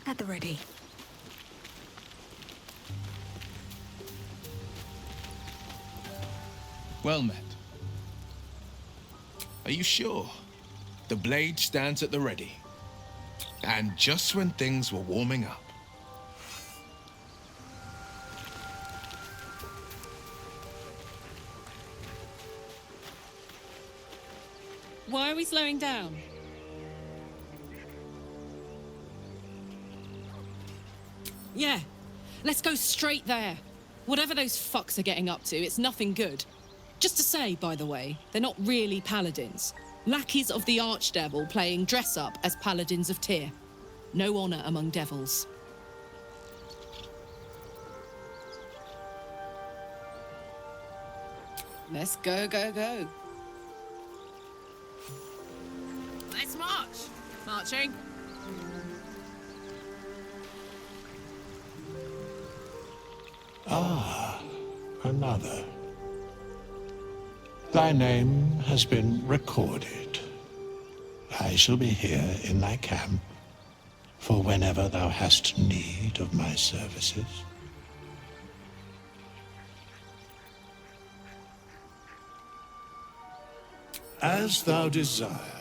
At the ready. Well met. Are you sure? The blade stands at the ready. And just when things were warming up. Why are we slowing down? Yeah, let's go straight there. Whatever those fucks are getting up to, it's nothing good. Just to say, by the way, they're not really paladins. Lackeys of the Archdevil playing dress-up as paladins of Tyr. No honor among devils. Let's go, go, go. Let's march! Marching. Ah, another. Thy name has been recorded. I shall be here in thy camp for whenever thou hast need of my services. As thou desire.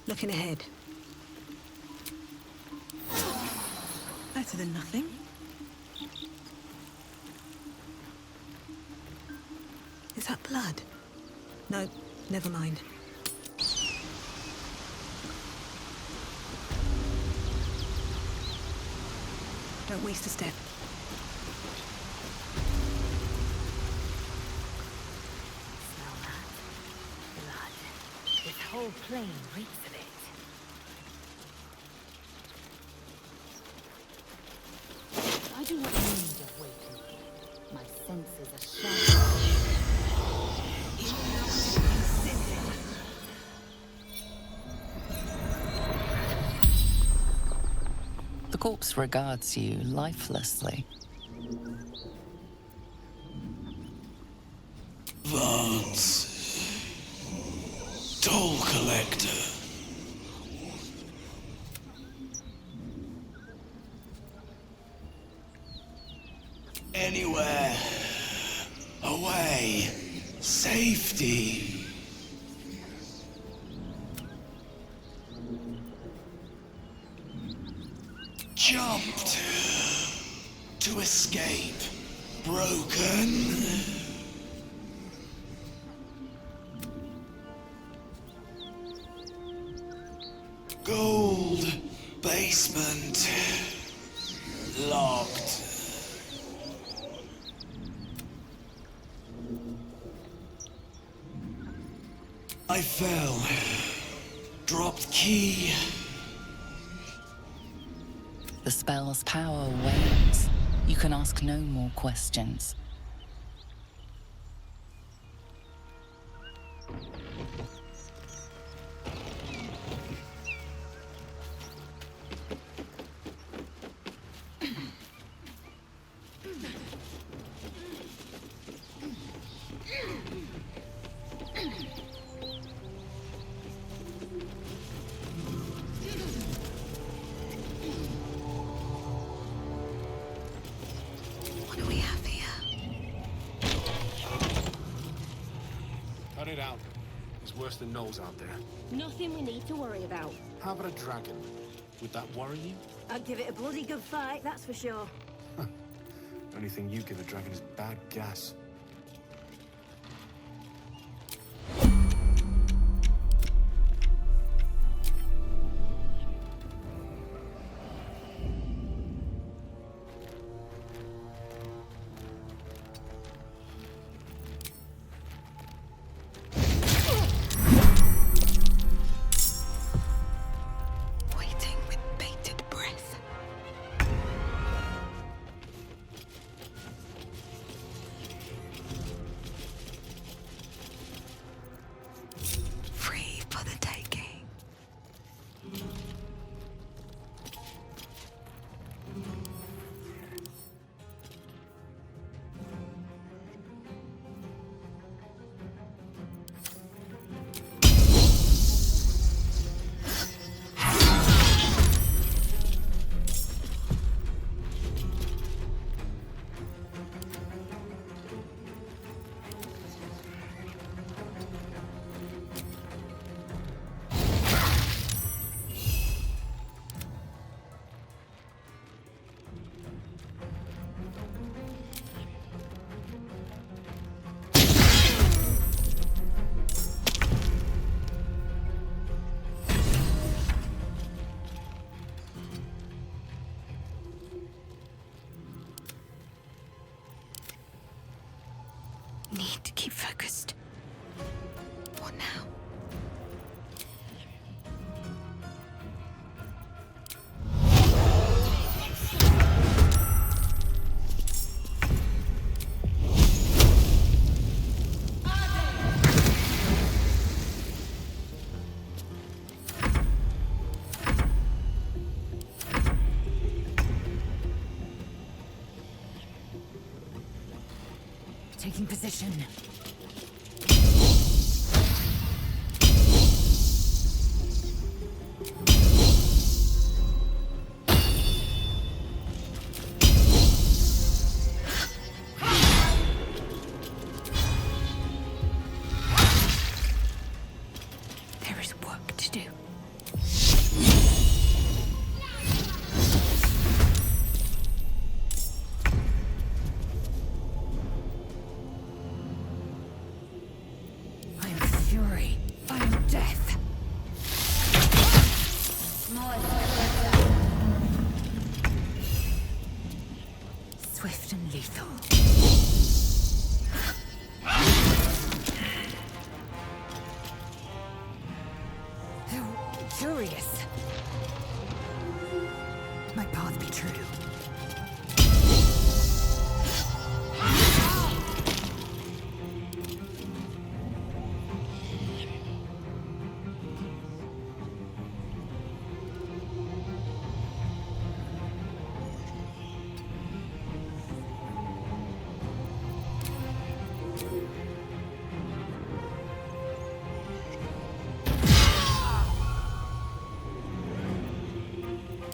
Looking ahead. Better than nothing. Is that blood? No, never mind. Don't waste a step. Smell that? Blood. This whole plain reeks of it. I do not need awakening. My senses are sharp. The corpse regards you lifelessly. Vance. Toll collector. Anywhere. Away. Safety. Jumped. To escape. Broken. Gold. Basement. Locked. I fell. Dropped key. The spell's power wanes. You can ask no more questions. What do we have here? worse than gnolls out there. Nothing we need to worry about. How about a dragon? Would that worry you? I'd give it a bloody good fight, that's for sure. Only thing you give a dragon is bad gas. Waiting with bated breath. Free for the taking. Need to keep focused. What now? Taking position. There is work to do. I am fury. I am death. Swift and lethal. How curious. My path be true.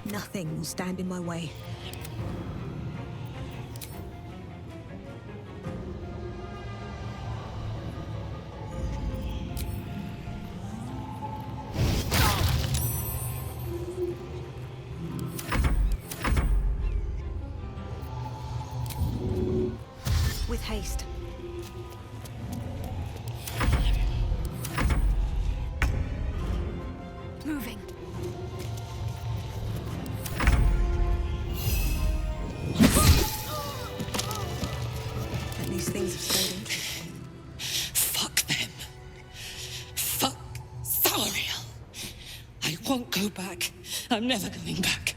Nothing will stand in my way. With haste. Moving. At least things have stayed interesting. Fuck them. Fuck Sariel. I won't go back. I'm never going back.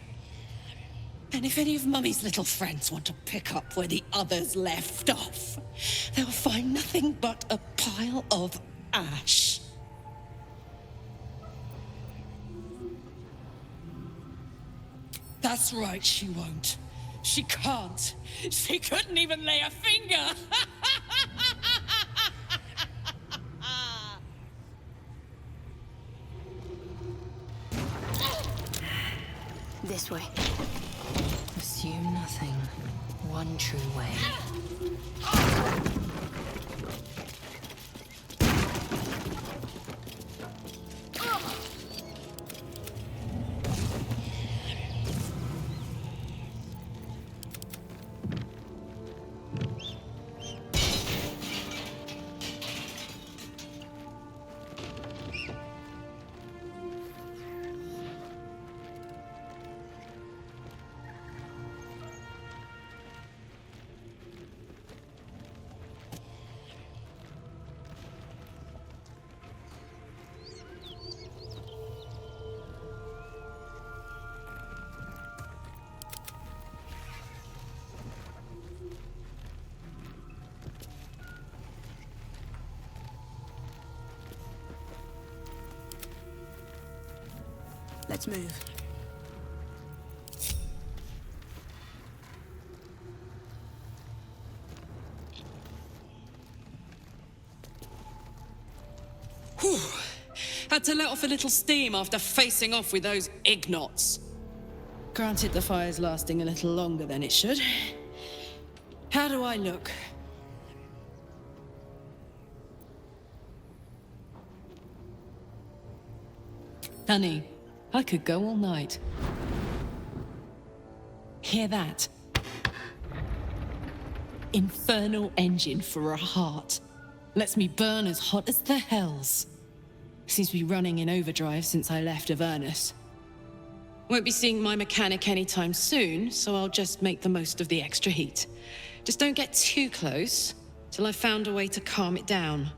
And if any of Mummy's little friends want to pick up where the others left off, they'll find nothing but a pile of ash. That's right, she won't. She can't. She couldn't even lay a finger. This way. Assume nothing. One true way. Let's move. Whew. Had to let off a little steam after facing off with those ignots. Granted, the fire's lasting a little longer than it should. How do I look? Honey, I could go all night. Hear that? Infernal engine for a heart. Lets me burn as hot as the hells. Seems to be running in overdrive since I left Avernus. Won't be seeing my mechanic anytime soon, so I'll just make the most of the extra heat. Just don't get too close, till I've found a way to calm it down.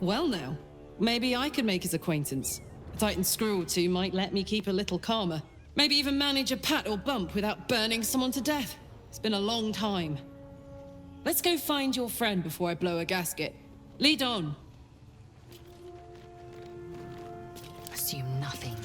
Well now, maybe I could make his acquaintance. A Titan screw or two might let me keep a little calmer. Maybe even manage a pat or bump without burning someone to death. It's been a long time. Let's go find your friend before I blow a gasket. Lead on. Assume nothing.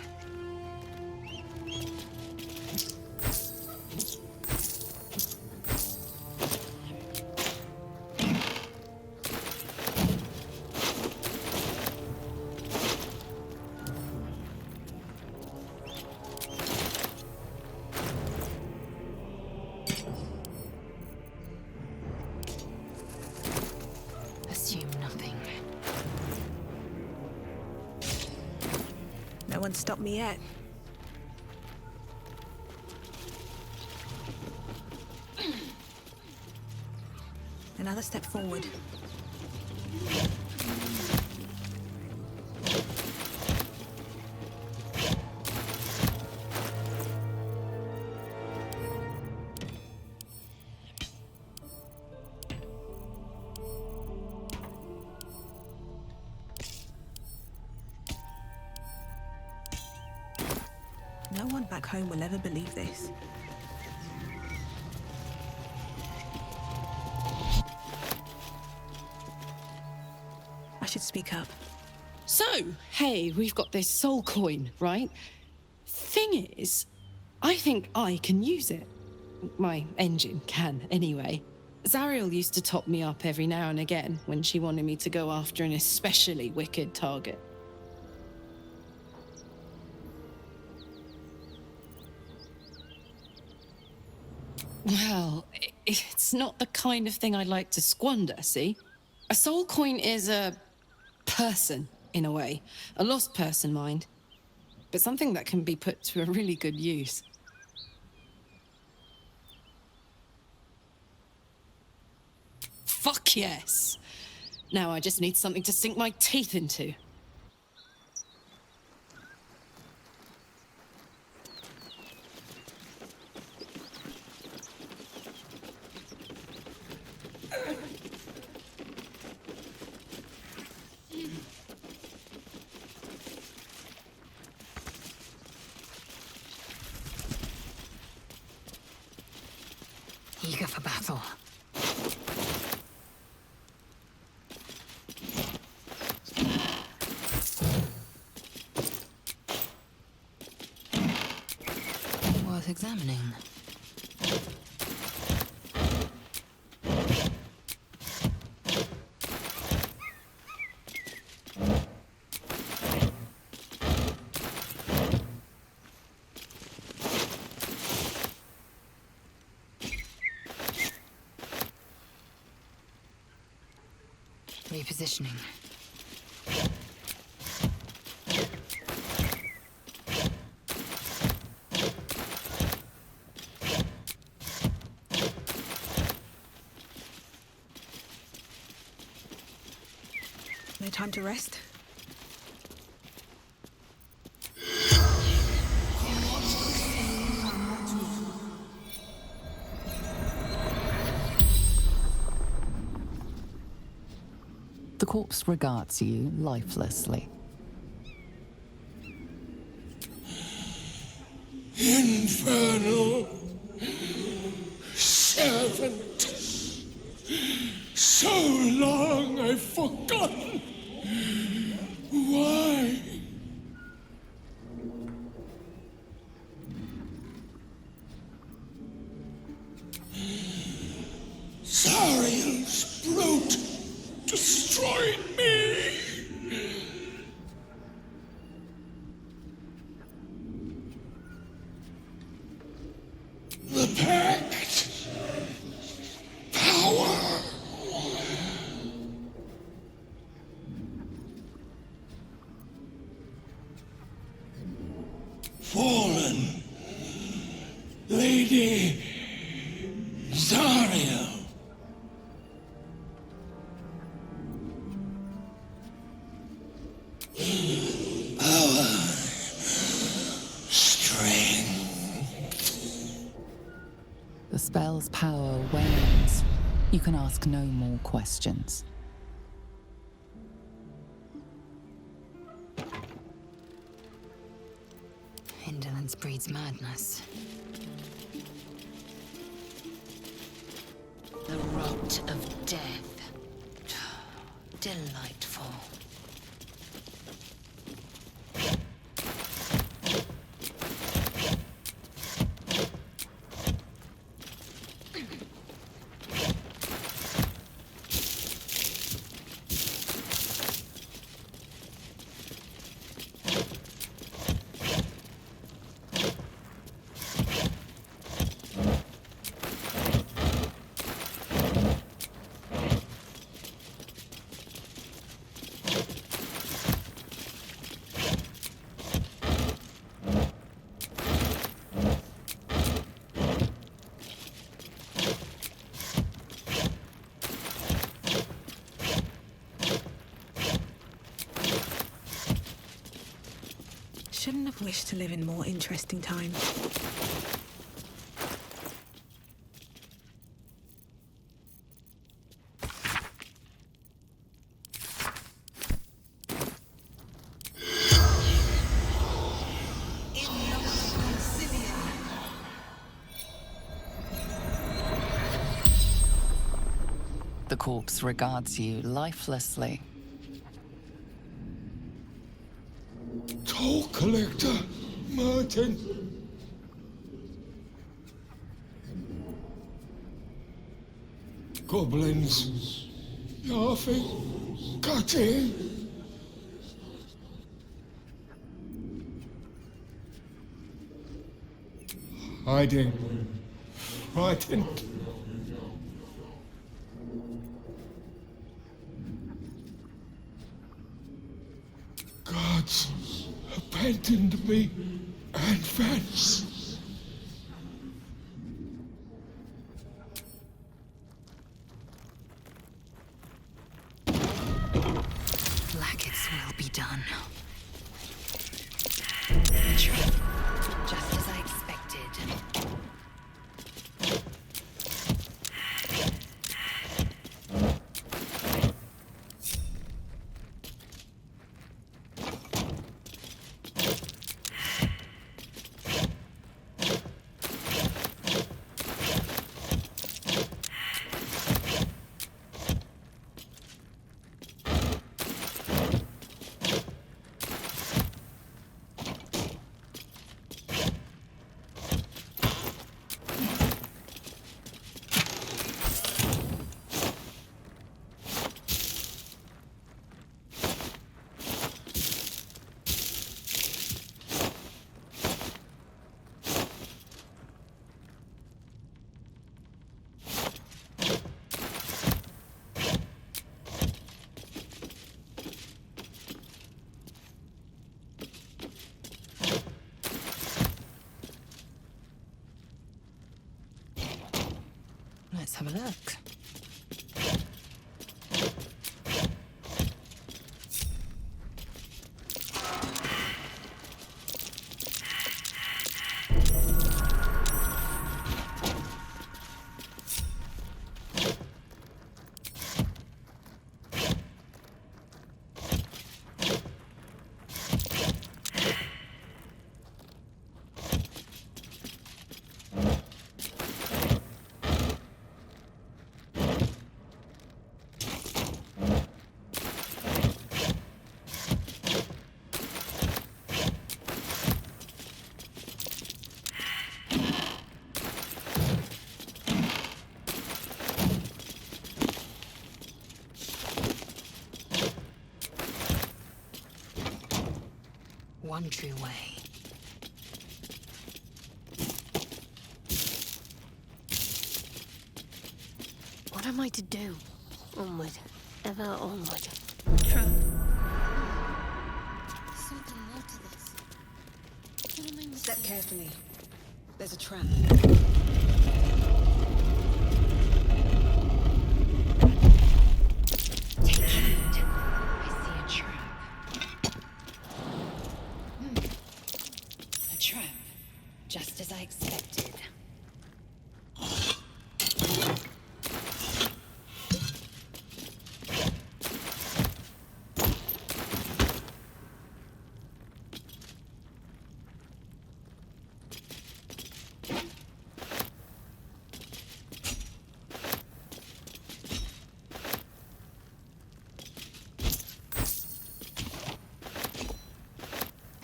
Assume nothing. No one stopped me yet. Another step forward. No one back home will ever believe this. I should speak up. So, hey, we've got this soul coin, right? Thing is, I think I can use it. My engine can, anyway. Zariel used to top me up every now and again when she wanted me to go after an especially wicked target. Well, it's not the kind of thing I'd like to squander, see? A soul coin is a person, in a way. A lost person, mind. But something that can be put to a really good use. Fuck yes! Now I just need something to sink my teeth into. Eager for battle. Worth examining. Repositioning. No time to rest? The corpse regards you lifelessly. Infernal servant, so long I've forgotten why. Zariel's brute destroyed me. The pact. Power. Fallen. Lady Zariel. Power. Strength. The spell's power wanes. You can ask no more questions. Indolence breeds madness. The rot of death. Delightful. Shouldn't have wished to live in more interesting times. The corpse regards you lifelessly. Toll collector, Martin. Goblins, laughing, cutting. Hiding, frightened. Gods abandoned me and Vance. Blackets will be done. True. Just as I expected. Let's have a look. one true way. What am I to do? Onward. Ever onward. Trap. Something more to this. What am I missing? Step carefully. There's a trap. Take heed. I see a trap. A trap. Just as I expected.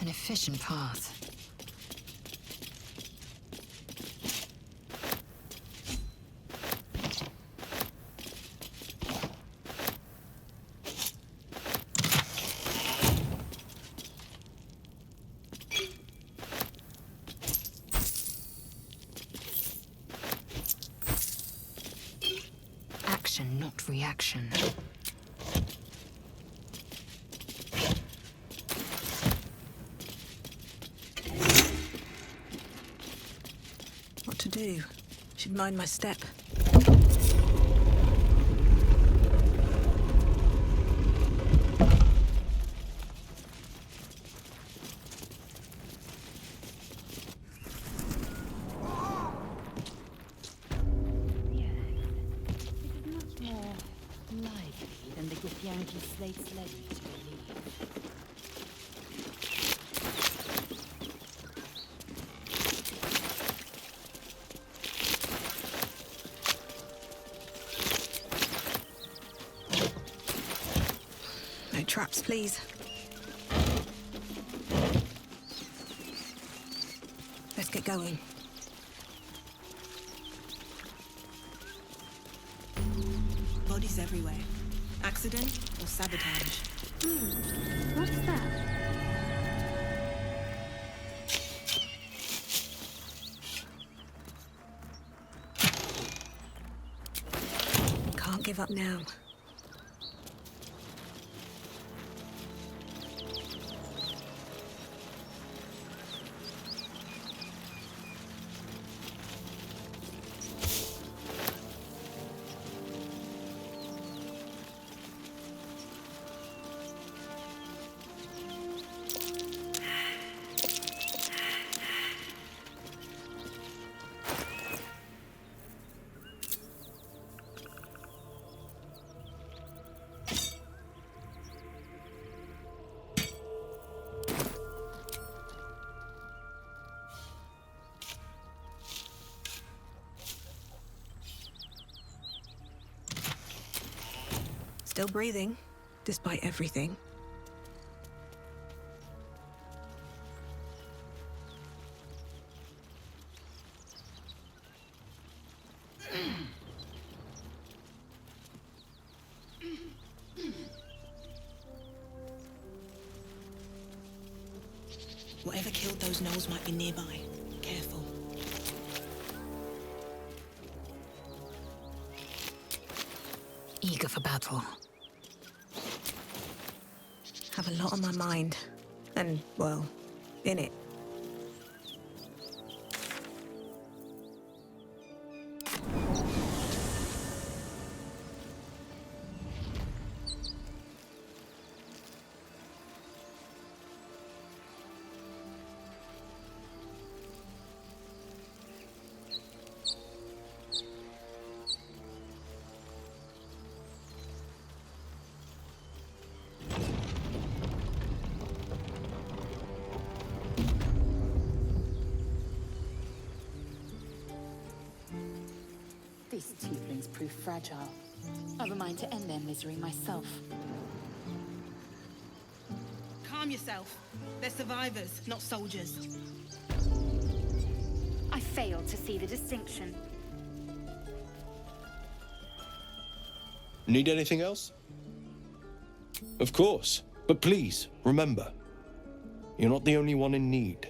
An efficient path. Action, not reaction. What to do? Should mind my step. Yes. It is much more lively than the Githyanki slate's lady to believe. No traps, please. Let's get going. Bodies everywhere. Accident or sabotage? What's that? Can't give up now. Still breathing, despite everything. Whatever killed those gnolls might be nearby. Careful. Eager for battle. Have a lot on my mind. And, well, in it. These tieflings prove fragile. I've a mind to end their misery myself. Calm yourself. They're survivors, not soldiers. I fail to see the distinction. Need anything else? Of course, but please, remember, You're not the only one in need.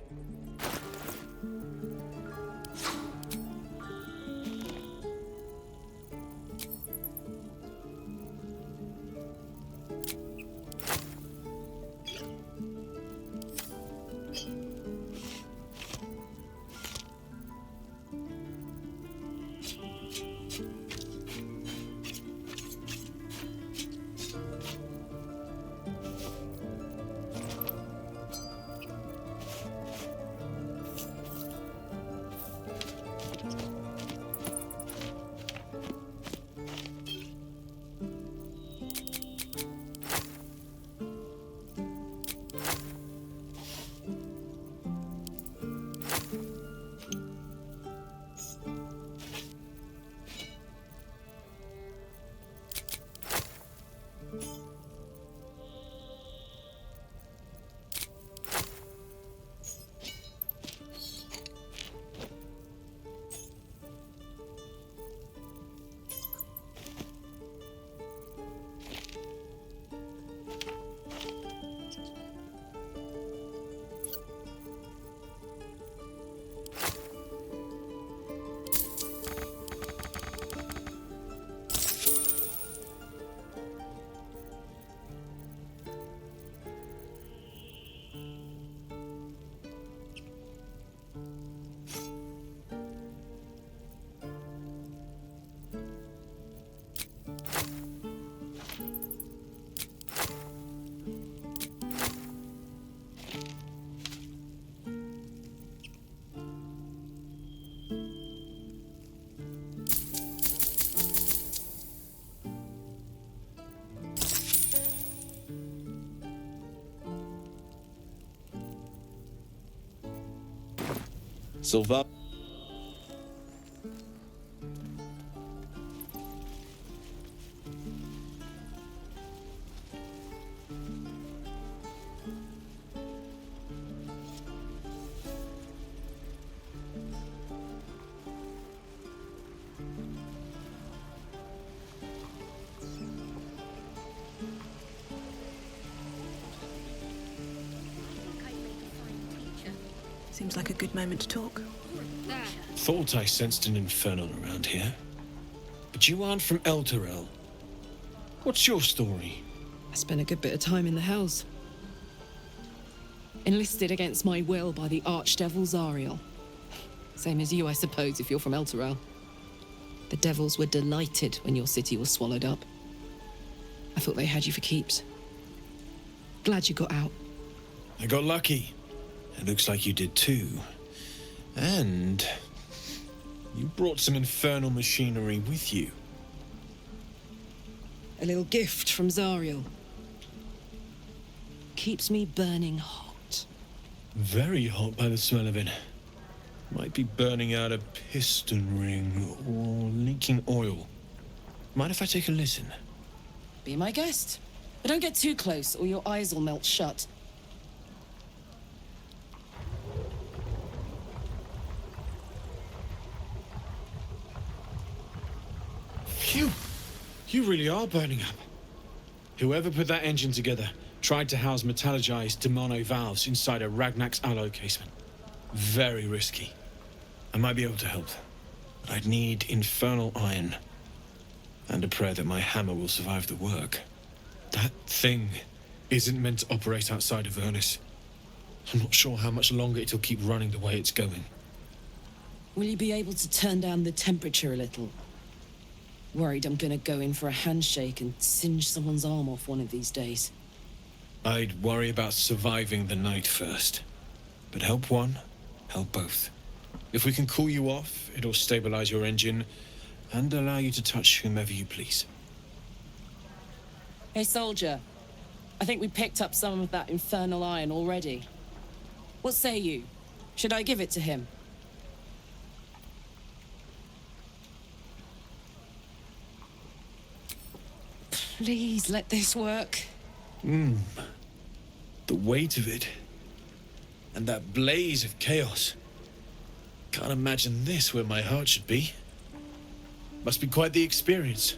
Silva. Seems like a good moment to talk. Thought I sensed an infernal around here. But you aren't from Elturel. What's your story? I spent a good bit of time in the Hells. Enlisted against my will by the Archdevil Zariel. Same as you, I suppose, if you're from Elturel. The devils were delighted when your city was swallowed up. I thought they had you for keeps. Glad you got out. I got lucky. It looks like you did too. And you brought some infernal machinery with you. A little gift from Zariel. Keeps me burning hot. Very hot by the smell of it. Might be burning out a piston ring or leaking oil. Mind if I take a listen? Be my guest. But don't get too close or your eyes will melt shut. Phew! You really are burning up. Whoever put that engine together tried to house metallogized Demono valves inside a Ragnak's alloy casement. Very risky. I might be able to help, but I'd need infernal iron. And a prayer that my hammer will survive the work. That thing isn't meant to operate outside of Vernus. I'm not sure how much longer it'll keep running the way it's going. Will you be able to turn down the temperature a little? Worried I'm gonna go in for a handshake and singe someone's arm off one of these days. I'd worry about surviving the night first. But help one, help both. If we can cool you off, it'll stabilize your engine and allow you to touch whomever you please. Hey, soldier. I think we picked up some of that infernal iron already. What say you? Should I give it to him? Please let this work. The weight of it. And that blaze of chaos. Can't imagine this where my heart should be. Must be quite the experience.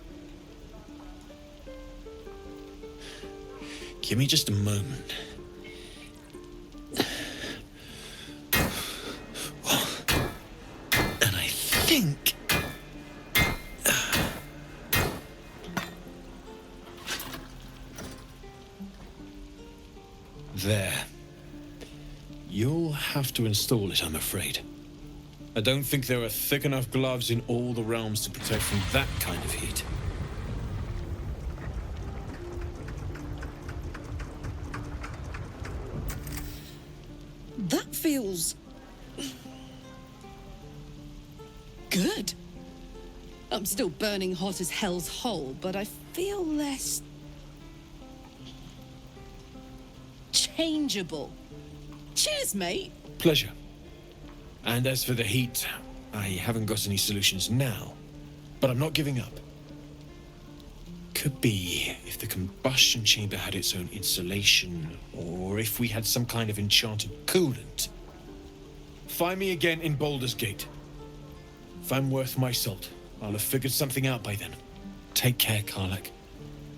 Give me just a moment. There. You'll have to install it, I'm afraid. I don't think there are thick enough gloves in all the realms to protect from that kind of heat. That feels... good. I'm still burning hot as hell's hole, but I feel less... changeable. Cheers, mate. Pleasure. And as for the heat, I haven't got any solutions now, but I'm not giving up. Could be if the combustion chamber had its own insulation, or if we had some kind of enchanted coolant. Find me again in Baldur's Gate. If I'm worth my salt, I'll have figured something out by then. Take care, Karlach.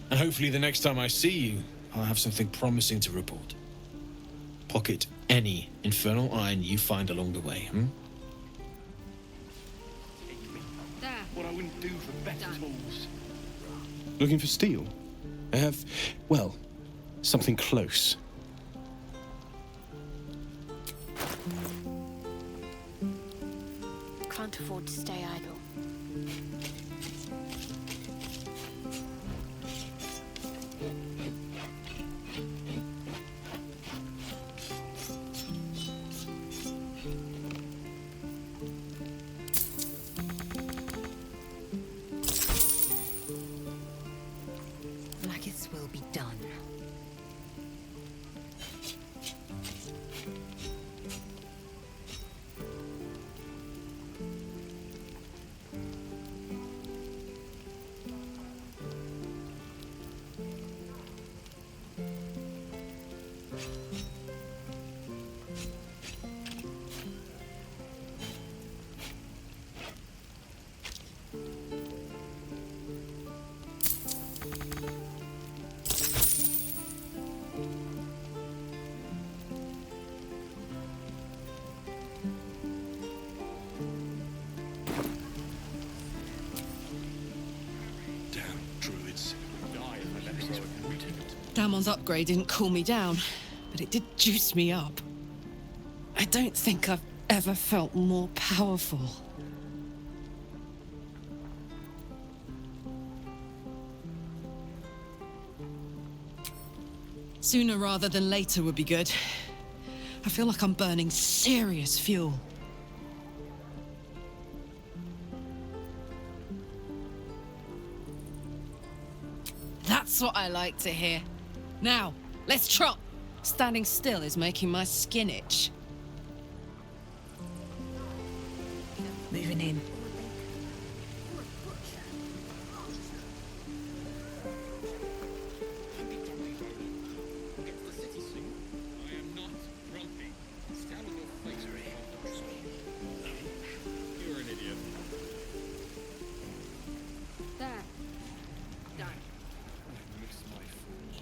And hopefully the next time I see you, I'll have something promising to report. Pocket any infernal iron you find along the way, There. What I wouldn't do for better tools. Looking for steel? I have, well, something close. Can't afford to stay idle. Lakis will be done. Damon's upgrade didn't cool me down, but it did juice me up. I don't think I've ever felt more powerful. Sooner rather than later would be good. I feel like I'm burning serious fuel. That's what I like to hear. Now, let's trot. Standing still is making my skin itch. Moving in.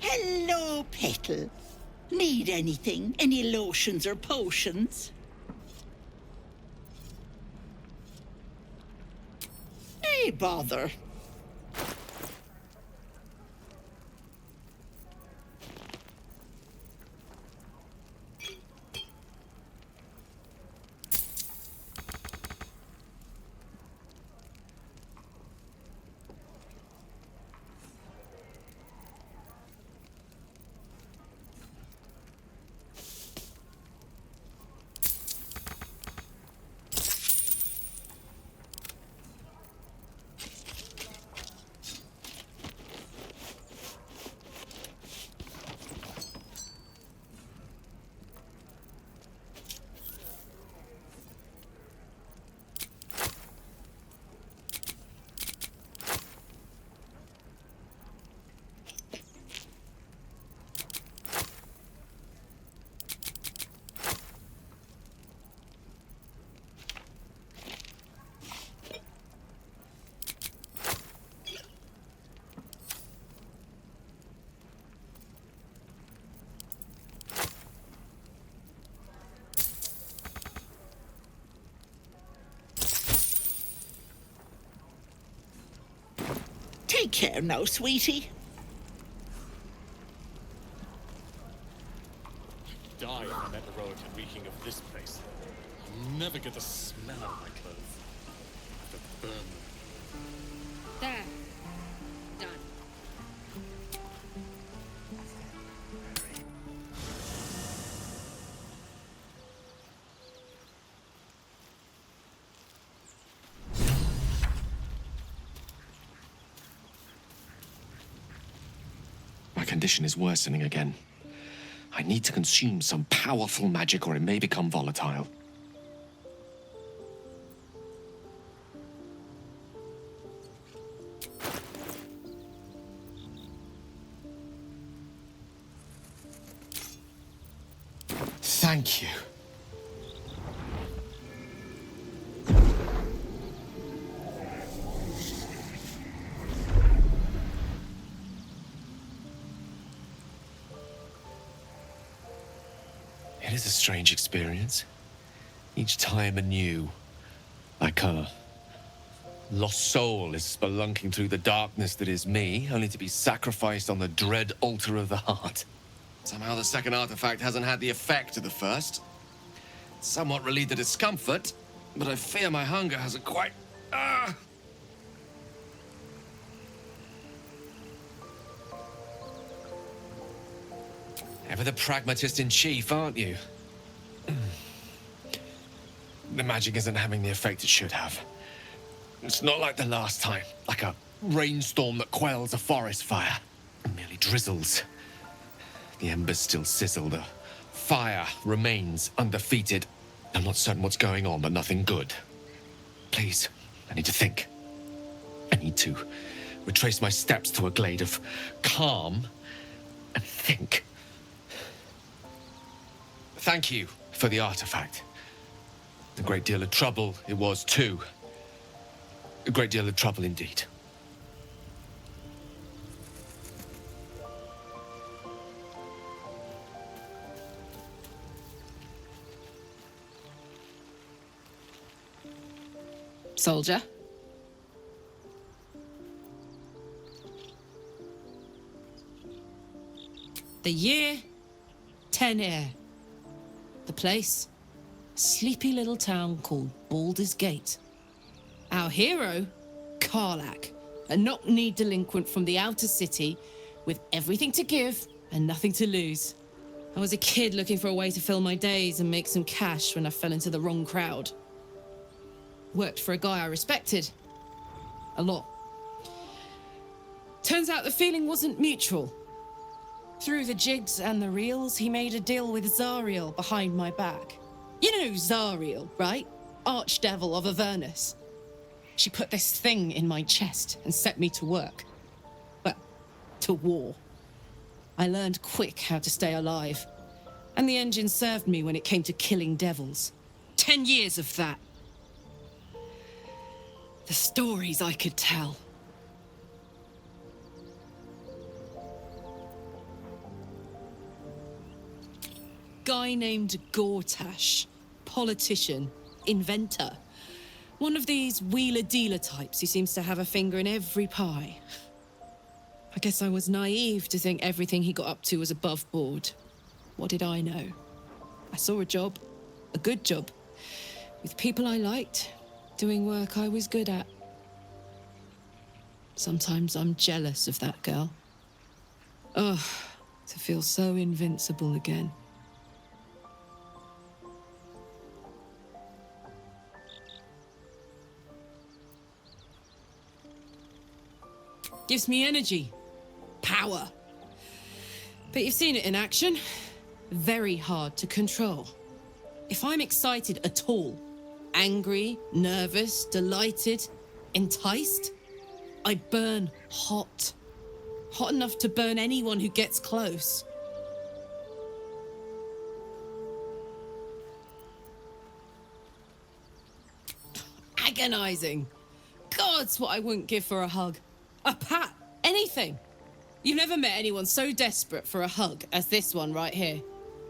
Hello, Petal. Need anything? Any lotions or potions? Hey, bother. Take care now, sweetie. die if I met a relative reeking of this place. I'll never get the smell out of my clothes. I have to burn them. There. Done. My condition is worsening again. I need to consume some powerful magic or it may become volatile. Thank you. It is a strange experience. Each time anew. Like a lost soul is spelunking through the darkness that is me, only to be sacrificed on the dread altar of the heart. Somehow the second artifact hasn't had the effect of the first. It's somewhat relieved the discomfort, but I fear my hunger hasn't quite... Ever the pragmatist in chief, aren't you? The magic isn't having the effect it should have. It's not like the last time, like a rainstorm that quells a forest fire. It merely drizzles. The embers still sizzle, the fire remains undefeated. I'm not certain what's going on, but nothing good. Please, I need to think. I need to retrace my steps to a glade of calm and think. Thank you for the artifact. A great deal of trouble it was, too. A great deal of trouble indeed. Soldier? The year, 10 The place, a sleepy little town called Baldur's Gate. Our hero, Karlach, a knock-kneed delinquent from the outer city with everything to give and nothing to lose. I was a kid looking for a way to fill my days and make some cash when I fell into the wrong crowd. Worked for a guy I respected. A lot. Turns out the feeling wasn't mutual. Through the jigs and the reels, he made a deal with Zariel behind my back. You know Zariel, right? Archdevil of Avernus. She put this thing in my chest and set me to work. Well, to war. I learned quick how to stay alive. And the engine served me when it came to killing devils. 10 years of that. The stories I could tell. Guy named Gortash. Politician. Inventor. One of these wheeler-dealer types who seems to have a finger in every pie. I guess I was naive to think everything he got up to was above board. What did I know? I saw a job. A good job. With people I liked. Doing work I was good at. Sometimes I'm jealous of that girl. Ugh, to feel so invincible again. Gives me energy. Power. But you've seen it in action. Very hard to control. If I'm excited at all, angry, nervous, delighted, enticed, I burn hot. Hot enough to burn anyone who gets close. Agonizing. God's what I wouldn't give for a hug. A pat. Anything. You've never met anyone so desperate for a hug as this one right here.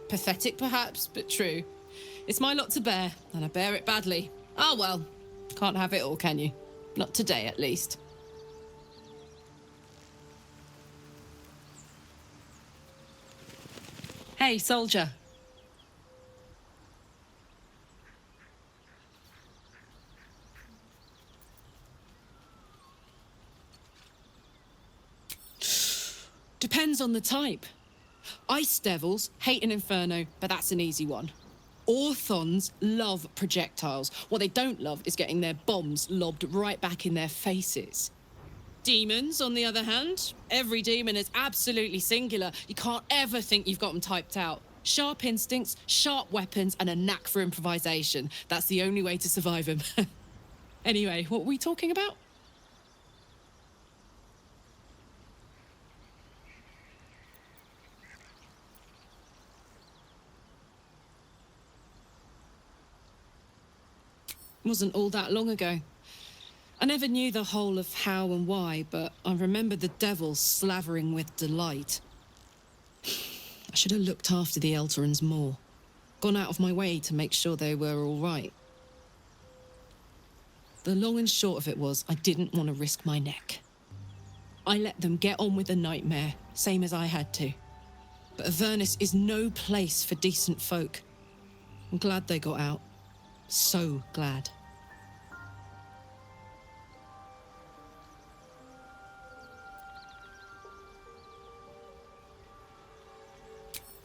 Pathetic perhaps, but true. It's my lot to bear, and I bear it badly. Ah, well. Can't have it all, can you? Not today, at least. Hey, soldier. Depends on the type. Ice devils hate an inferno, but that's an easy one. Orthons love projectiles. What they don't love is getting their bombs lobbed right back in their faces. Demons, on the other hand, every demon is absolutely singular. You can't ever think you've got them typed out. Sharp instincts, sharp weapons, and a knack for improvisation. That's the only way to survive them. Anyway, what were we talking about? Wasn't all that long ago. I never knew the whole of how and why, but I remember the devil slavering with delight. I should have looked after the Elterans more. Gone out of my way to make sure they were all right. The long and short of it was, I didn't want to risk my neck. I let them get on with the nightmare, same as I had to. But Avernus is no place for decent folk. I'm glad they got out. So glad.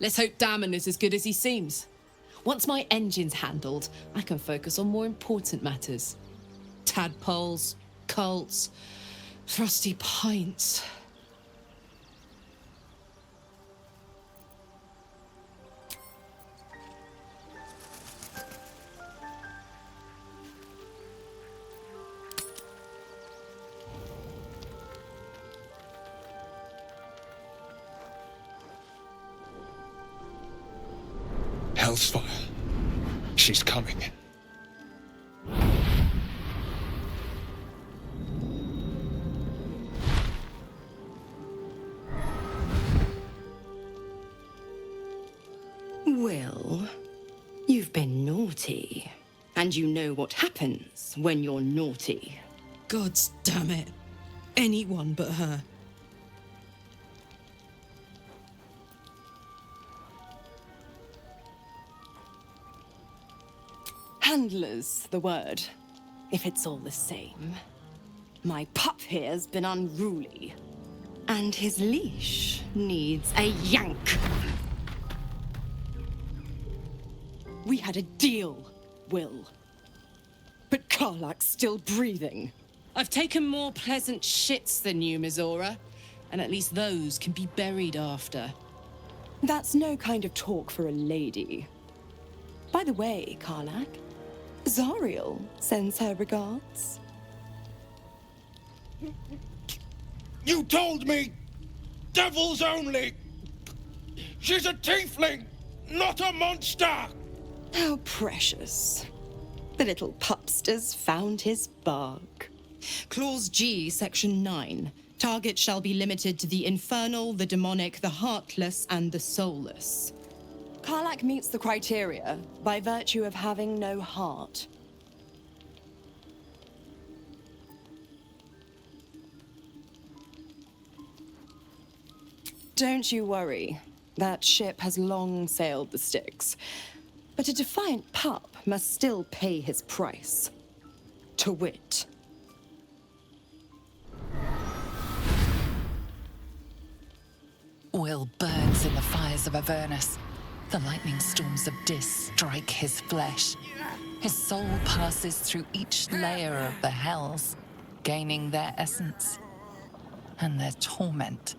Let's hope Damon is as good as he seems. Once my engine's handled, I can focus on more important matters. Tadpoles, cults, frosty pints. Hellsfire. She's coming. Will, you've been naughty. And you know what happens when you're naughty. Gods damn it. Anyone but her. Handler's the word, if it's all the same. My pup here's been unruly, and his leash needs a yank. We had a deal, Will. But Karlak's still breathing. I've taken more pleasant shits than you, Mizora, and at least those can be buried after. That's no kind of talk for a lady. By the way, Karlak, Zariel sends her regards. You told me! Devils only! She's a tiefling, not a monster! How precious. The little pupster's found his bark. Clause G, Section 9. Target shall be limited to the infernal, the demonic, the heartless, and the soulless. Karlak meets the criteria by virtue of having no heart. Don't you worry. That ship has long sailed the Styx. But a defiant pup must still pay his price. To wit. Will burns in the fires of Avernus. The lightning storms of Dis strike his flesh. His soul passes through each layer of the hells, gaining their essence and their torment.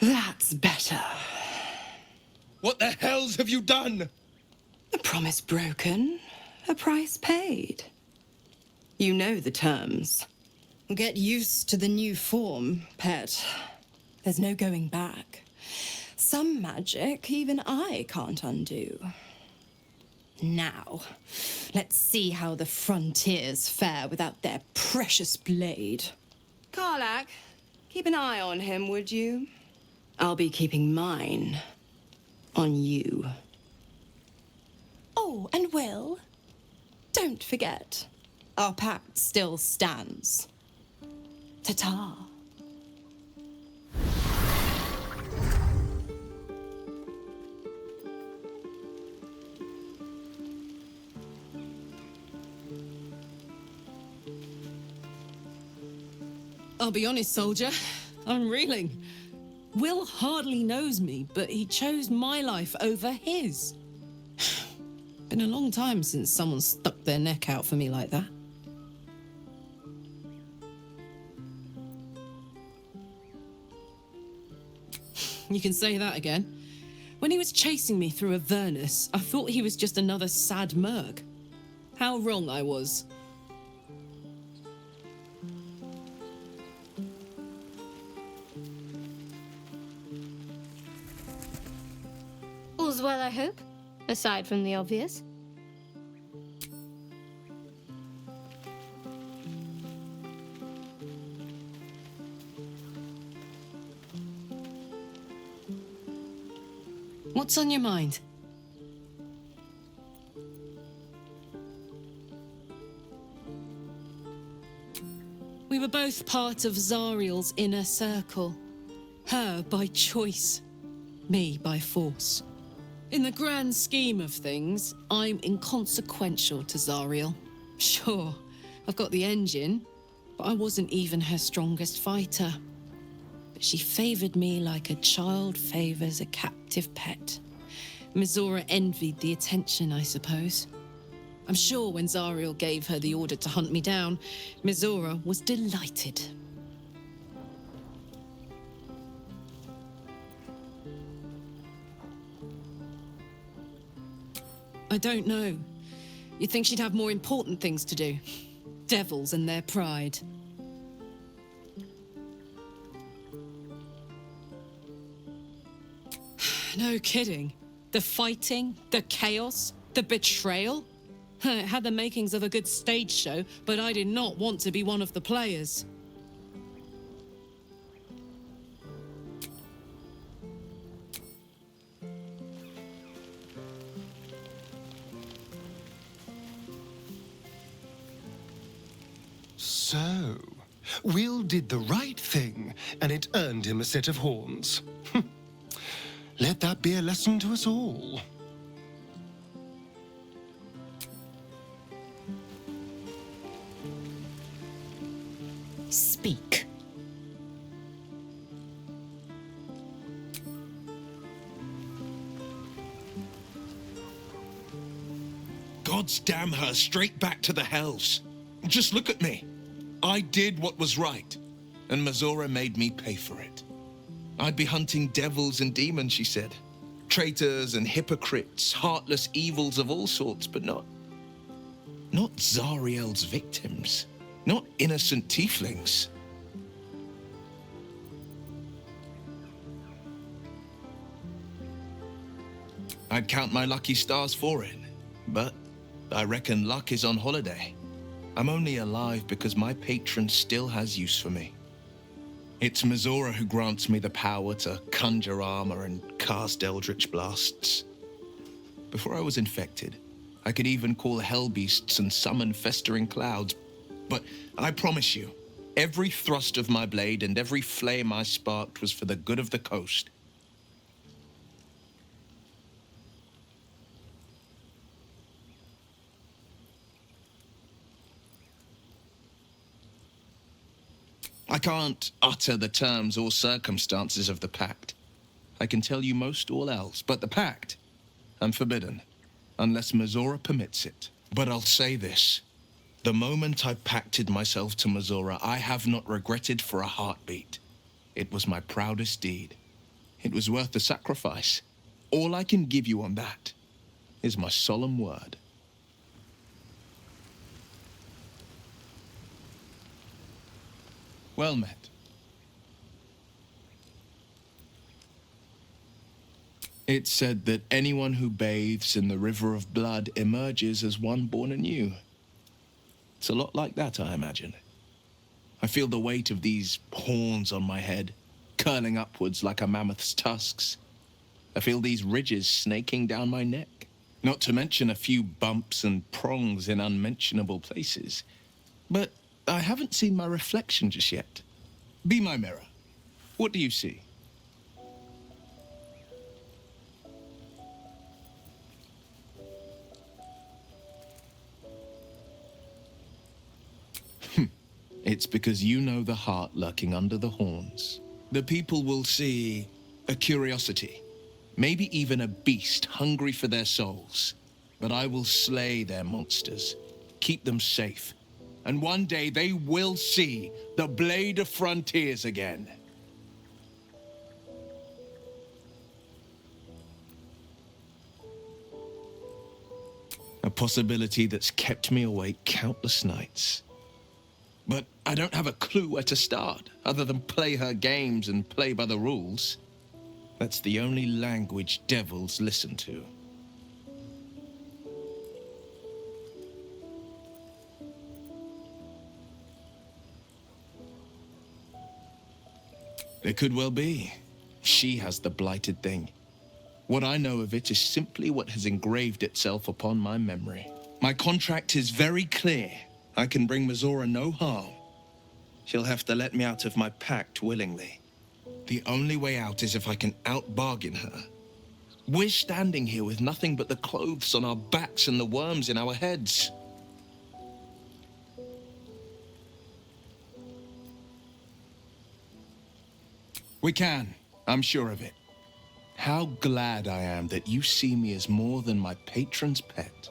That's better. What the hells have you done? A promise broken, a price paid. You know the terms. Get used to the new form, pet. There's no going back. Some magic even I can't undo. Now, let's see how the frontiers fare without their precious blade. Karlak, keep an eye on him, would you? I'll be keeping mine on you. Oh, and Will, don't forget, our pact still stands. Ta-ta. I'll be honest, soldier. I'm reeling. Will hardly knows me, but he chose my life over his. Been a long time since someone stuck their neck out for me like that. You can say that again. When he was chasing me through Avernus, I thought he was just another sad merc. How wrong I was. All's well, I hope, aside from the obvious. What's on your mind? We were both part of Zariel's inner circle. Her by choice, me by force. In the grand scheme of things, I'm inconsequential to Zariel. Sure, I've got the engine, but I wasn't even her strongest fighter. But she favored me like a child favors a captive pet. Mizora envied the attention, I suppose. I'm sure when Zariel gave her the order to hunt me down, Mizora was delighted. I don't know. You'd think she'd have more important things to do. Devils and their pride. No kidding. The fighting, the chaos, the betrayal. It had the makings of a good stage show, but I did not want to be one of the players. So, Will did the right thing, and it earned him a set of horns. Let that be a lesson to us all. Speak. Gods damn her, straight back to the hells. Just look at me. I did what was right, and Mizora made me pay for it. I'd be hunting devils and demons, she said. Traitors and hypocrites, heartless evils of all sorts, but not Zariel's victims. Not innocent tieflings. I'd count my lucky stars for it, but I reckon luck is on holiday. I'm only alive because my patron still has use for me. It's Mizora who grants me the power to conjure armor and cast eldritch blasts. Before I was infected, I could even call hell beasts and summon festering clouds. But I promise you, every thrust of my blade and every flame I sparked was for the good of the coast. I can't utter the terms or circumstances of the pact. I can tell you most all else, but the pact, I'm forbidden, unless Mizora permits it. But I'll say this. The moment I pacted myself to Mizora, I have not regretted for a heartbeat. It was my proudest deed. It was worth the sacrifice. All I can give you on that is my solemn word. Well met. It's said that anyone who bathes in the river of blood emerges as one born anew. It's a lot like that, I imagine. I feel the weight of these horns on my head, curling upwards like a mammoth's tusks. I feel these ridges snaking down my neck, not to mention a few bumps and prongs in unmentionable places. But I haven't seen my reflection just yet. Be my mirror. What do you see? It's because you know the heart lurking under the horns. The people will see a curiosity, maybe even a beast hungry for their souls. But I will slay their monsters, keep them safe, and one day they will see the Blade of Frontiers again. A possibility that's kept me awake countless nights. But I don't have a clue where to start, other than play her games and play by the rules. That's the only language devils listen to. It could well be. She has the blighted thing. What I know of it is simply what has engraved itself upon my memory. My contract is very clear. I can bring Mizora no harm. She'll have to let me out of my pact willingly. The only way out is if I can out-bargain her. We're standing here with nothing but the clothes on our backs and the worms in our heads. We can. I'm sure of it. How glad I am that you see me as more than my patron's pet.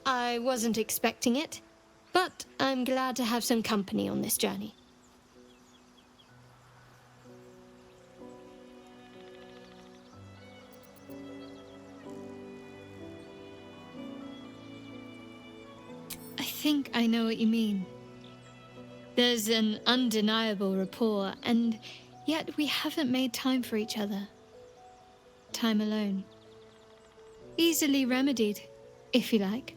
I wasn't expecting it, but I'm glad to have some company on this journey. I think I know what you mean. There's an undeniable rapport, and yet we haven't made time for each other. Time alone. Easily remedied, if you like.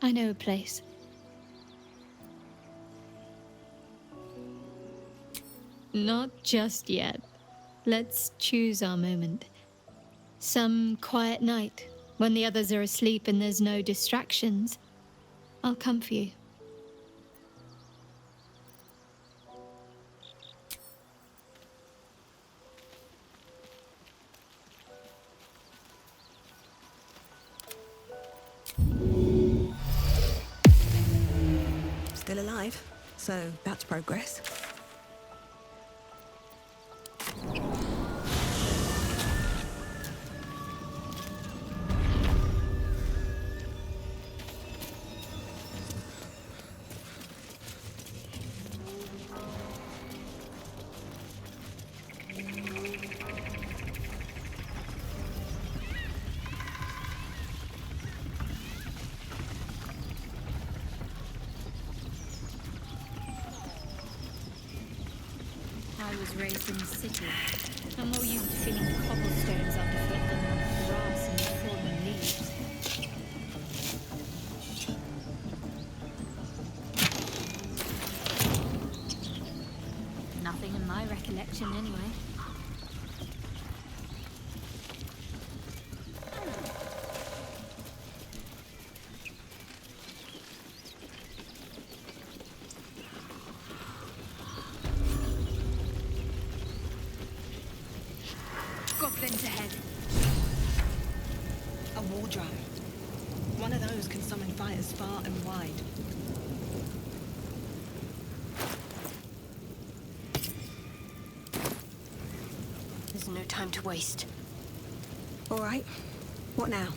I know a place. Not just yet. Let's choose our moment. Some quiet night, when the others are asleep and there's no distractions, I'll come for you. Still alive, so that's progress. I was raised in the city. I'm more used to feeling cobblestones underfoot than grass and fallen leaves. Nothing in my recollection, anyway. Goblins ahead. A war drive. One of those can summon fighters far and wide. There's no time to waste. All right. What now?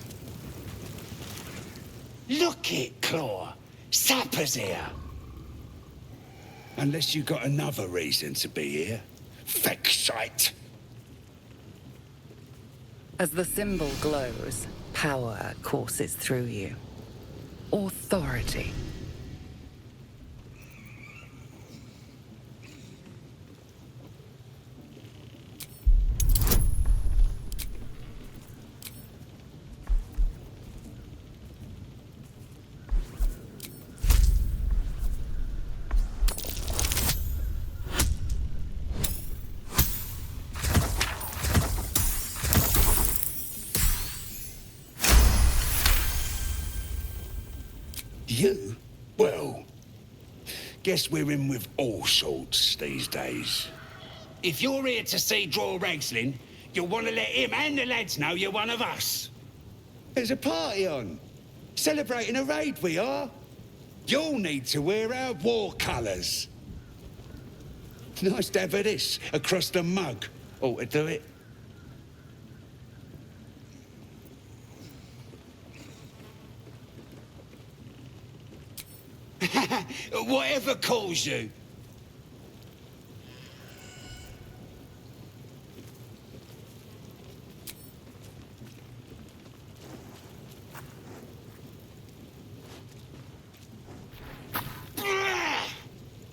Look it, Claw. Sapper's here. Unless you got another reason to be here. Fexite! As the symbol glows, power courses through you. Authority. You? Well, guess we're in with all sorts these days. If you're here to see Draw Ragslin, you'll want to let him and the lads know you're one of us. There's a party on. Celebrating a raid, we are. You'll need to wear our war colours. Nice to have this across the mug. Ought to do it. Whatever calls you.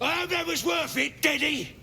I hope that was worth it, Daddy.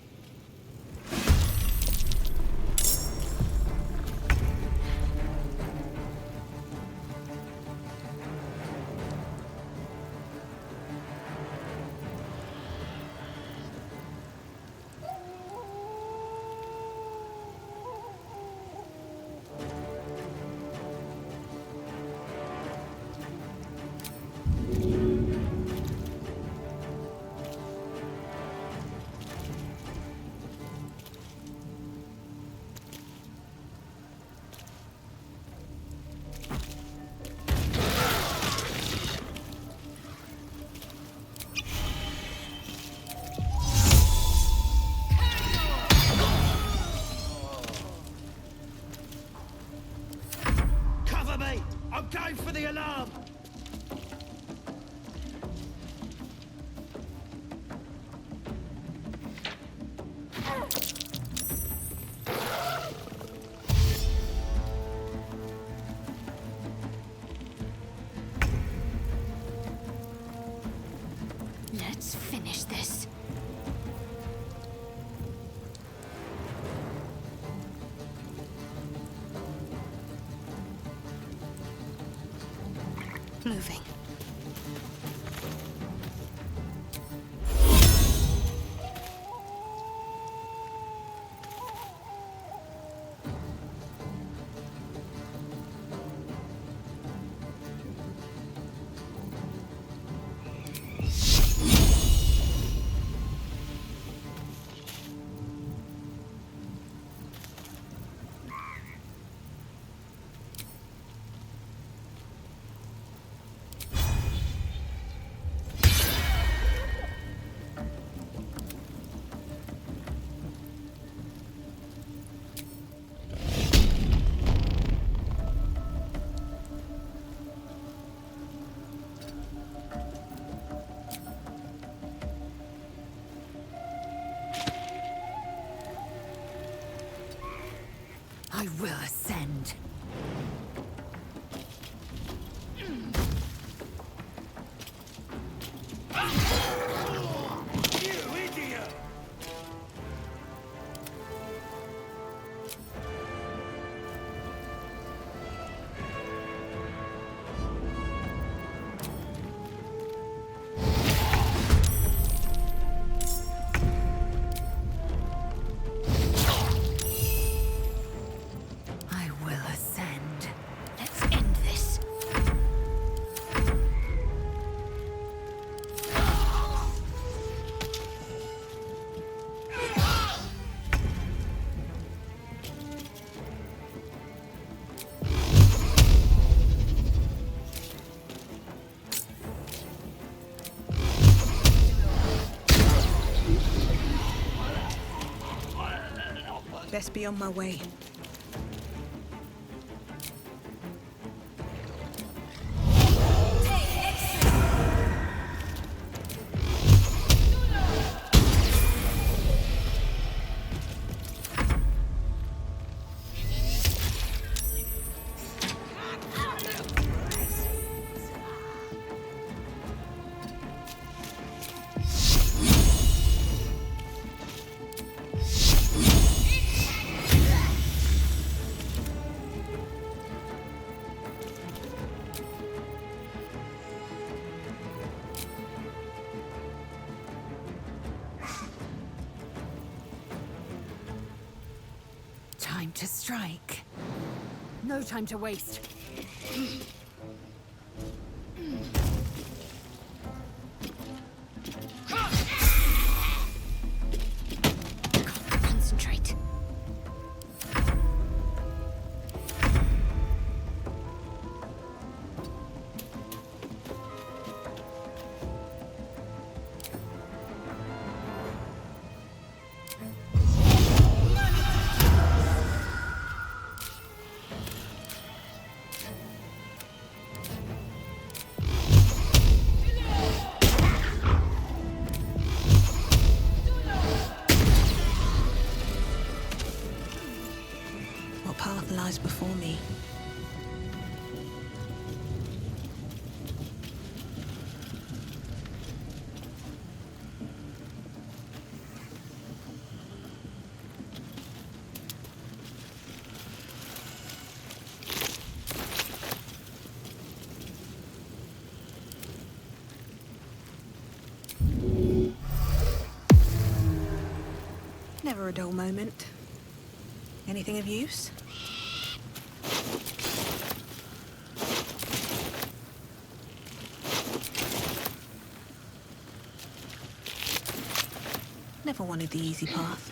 I'm going for the alarm! Let's finish this. Moving. I will ascend. You idiot! I will ascend. Let's end this. Best be on my way. Time to strike. No time to waste. Concentrate. What path lies before me? Never a dull moment. Anything of use? Never wanted the easy path.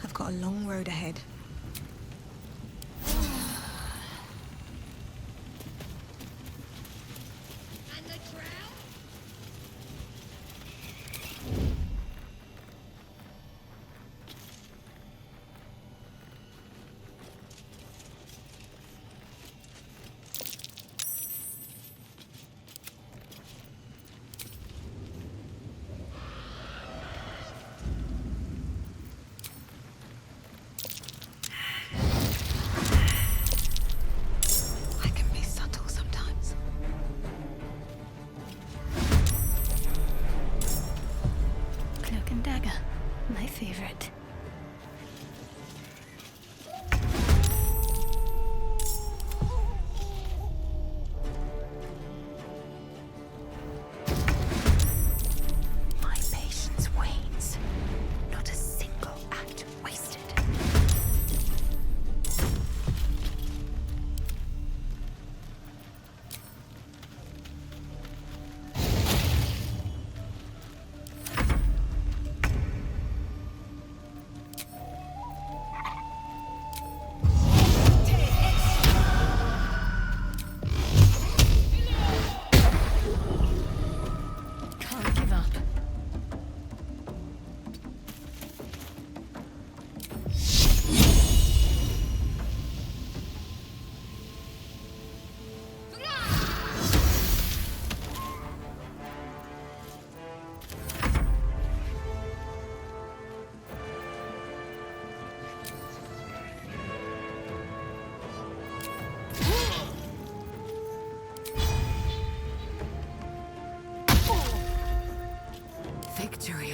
I've got a long road ahead.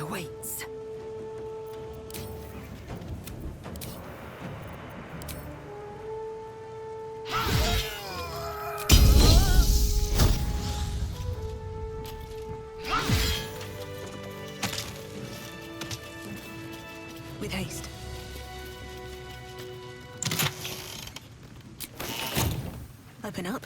awaits. With haste. Open up.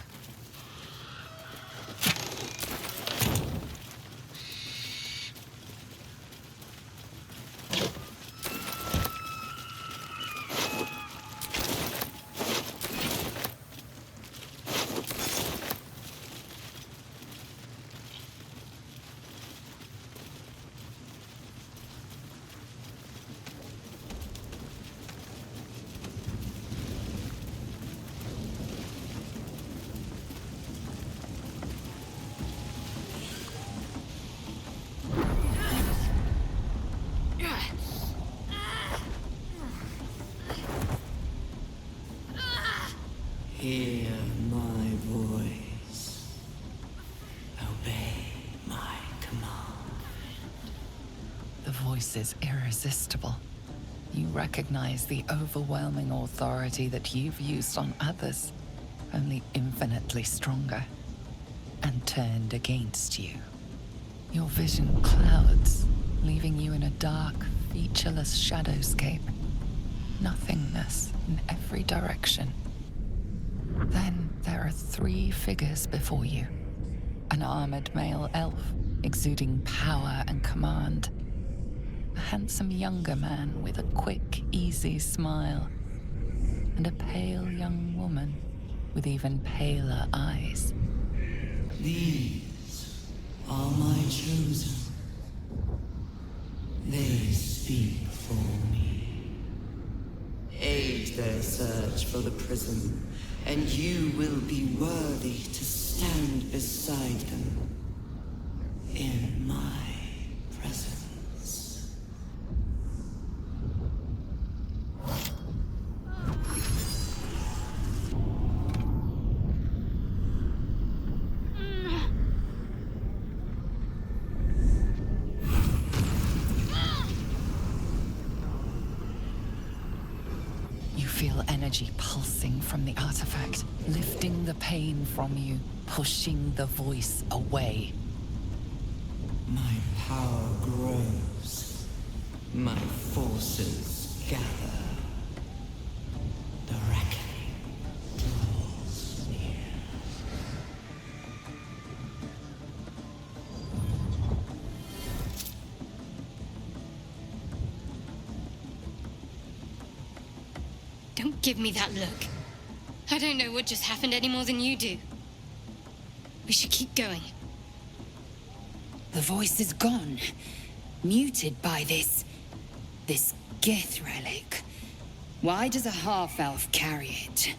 Hear my voice. Obey my command. The voice is irresistible. You recognize the overwhelming authority that you've used on others, only infinitely stronger, and turned against you. Your vision clouds, leaving you in a dark, featureless shadowscape. Nothingness in every direction. Then there are 3 figures before you. An armored male elf, exuding power and command. A handsome younger man with a quick, easy smile. And a pale young woman with even paler eyes. These are my chosen. They speak for me. Aid their search for the prism, and you will be worthy to stand beside them in my presence. You feel energy pulsing from the artifact, lifting the pain from you, pushing the voice away. My power grows. My forces gather. The reckoning draws near. Don't give me that look. I don't know what just happened any more than you do. We should keep going. The voice is gone. Muted by this Gith relic. Why does a half-elf carry it?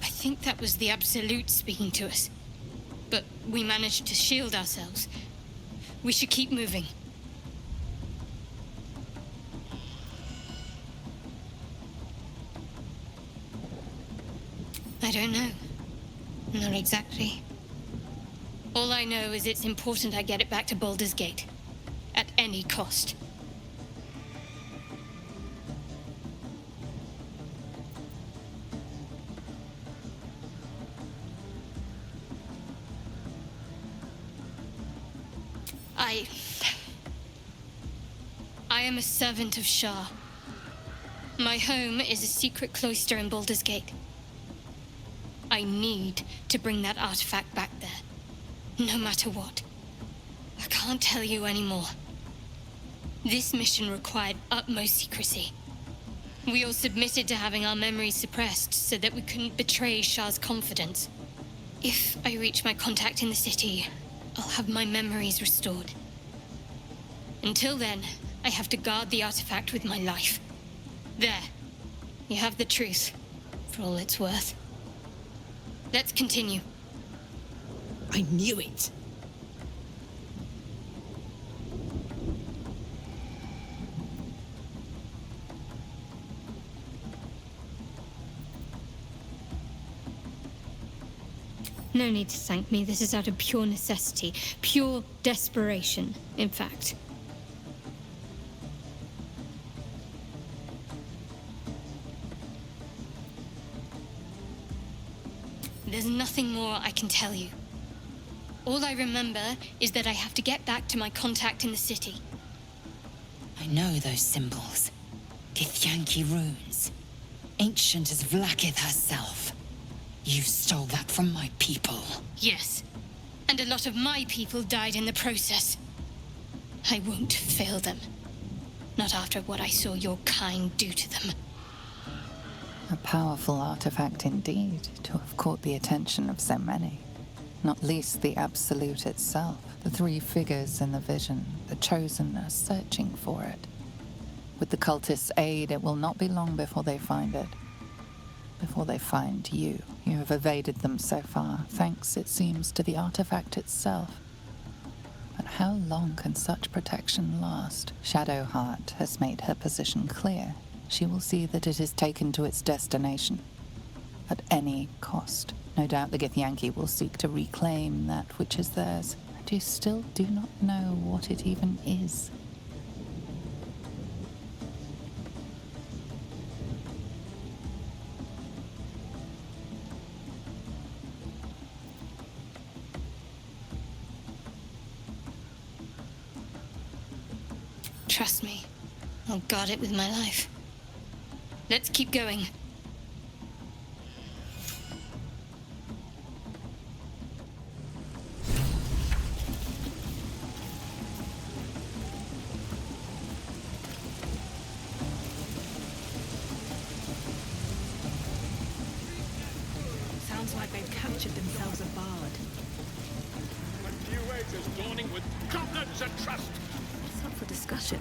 I think that was the Absolute speaking to us. But we managed to shield ourselves. We should keep moving. I don't know. Not exactly. All I know is it's important I get it back to Baldur's Gate. At any cost. I am a servant of Shah. My home is a secret cloister in Baldur's Gate. I need to bring that artifact back there, no matter what. I can't tell you anymore. This mission required utmost secrecy. We all submitted to having our memories suppressed so that we couldn't betray Shah's confidence. If I reach my contact in the city, I'll have my memories restored. Until then, I have to guard the artifact with my life. There. You have the truth, for all it's worth. Let's continue. I knew it. No need to thank me. This is out of pure necessity. Pure desperation, in fact. There's nothing more I can tell you. All I remember is that I have to get back to my contact in the city. I know those symbols. Githyanki runes. Ancient as Vlakith herself. You stole that from my people. Yes. And a lot of my people died in the process. I won't fail them. Not after what I saw your kind do to them. A powerful artifact indeed, to have caught the attention of so many. Not least the Absolute itself, the three figures in the vision, the Chosen are searching for it. With the cultists' aid, it will not be long before they find it. Before they find you. You have evaded them so far, thanks, it seems, to the artifact itself. But how long can such protection last? Shadowheart has made her position clear. She will see that it is taken to its destination. At any cost. No doubt the Githyanki will seek to reclaim that which is theirs. And you still do not know what it even is. Trust me. I'll guard it with my life. Let's keep going. Sounds like they've captured themselves a bard. A new age is dawning with goblins and trust. It's up for discussion.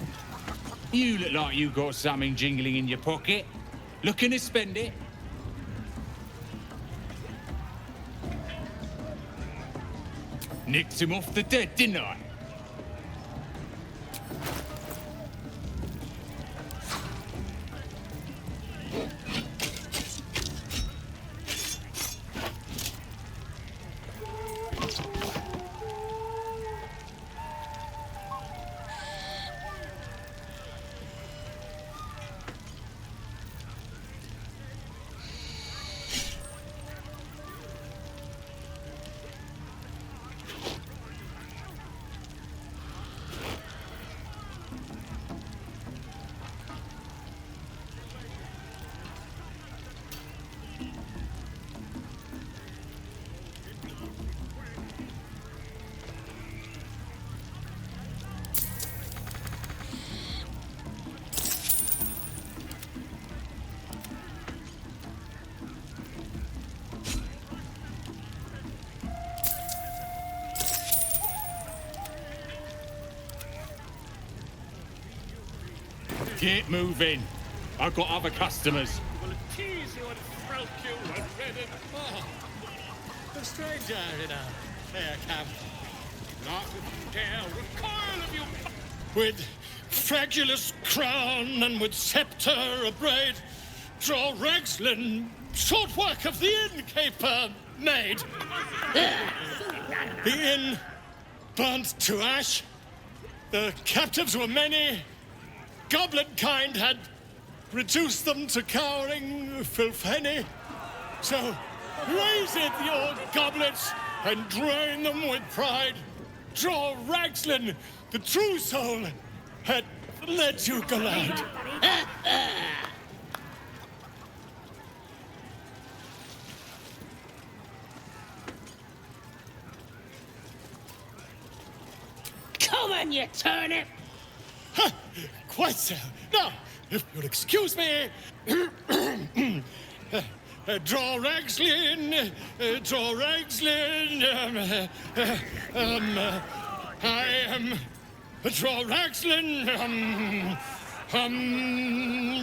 You look like you got something jingling in your pocket. Looking to spend it? Nicked him off the dead, didn't I? Get moving. I've got other customers. Will tease you and throat you and red and... Oh, a stranger in a fair camp. Not if you dare recoil of you... With fragulous crown and with sceptre abraid, draw Ragslin short work of the innkeeper made. The inn burnt to ash. The captives were many. Goblin kind had reduced them to cowering filfenny. So raise it, your goblets, and drain them with pride. Draw Ragslin, the true soul, had let you glide. Come on, you turnip! Quite so. Now, if you'll excuse me, draw Ragslin, draw Ragslin, I am draw Ragslin,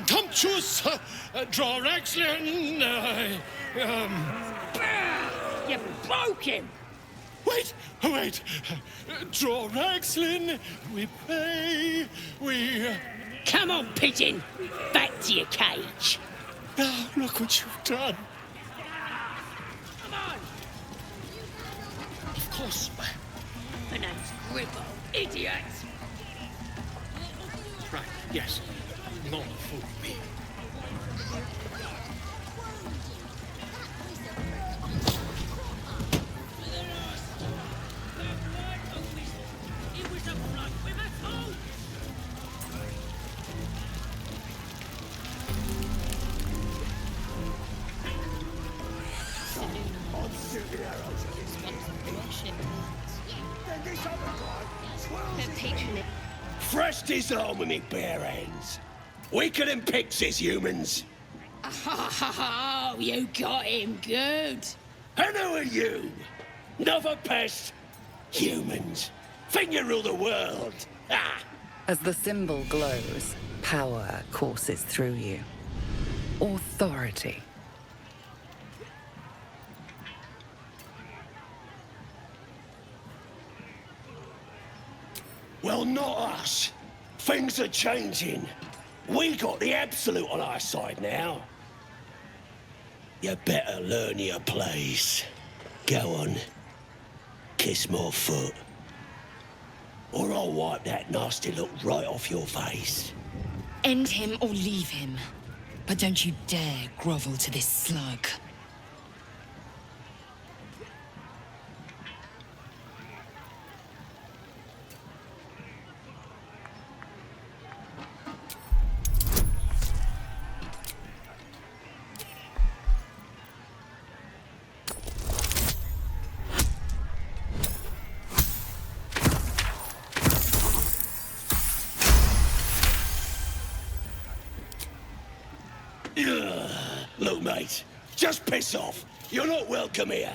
Tumptuous, draw Ragslin, You broke him! Wait! Draw Ragslin, we pray, we... Come on, pigeon! Back to your cage! Now, look what you've done. Come on! course, ma'am. My name's Gribbo, idiot. Right, yes. Not for me. Fresh disarm with me bare hands. Weaker than pixies, humans. Oh, you got him good. And who are you? Another pest? Humans. Think you rule the world? Ah! As the symbol glows, power courses through you. Authority. Well, not us. Things are changing. We got the absolute on our side now. You better learn your place. Go on. Kiss my foot. Or I'll wipe that nasty look right off your face. End him or leave him. But don't you dare grovel to this slug. Look, mate, just piss off. You're not welcome here.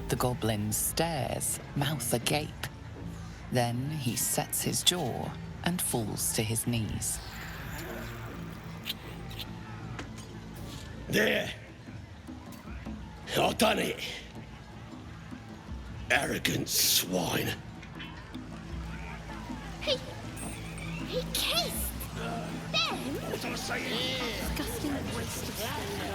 The goblin stares, mouth agape. Then he sets his jaw and falls to his knees. There. I done it. Arrogant swine. He kissed them? What was I saying? Disgusting waste of food.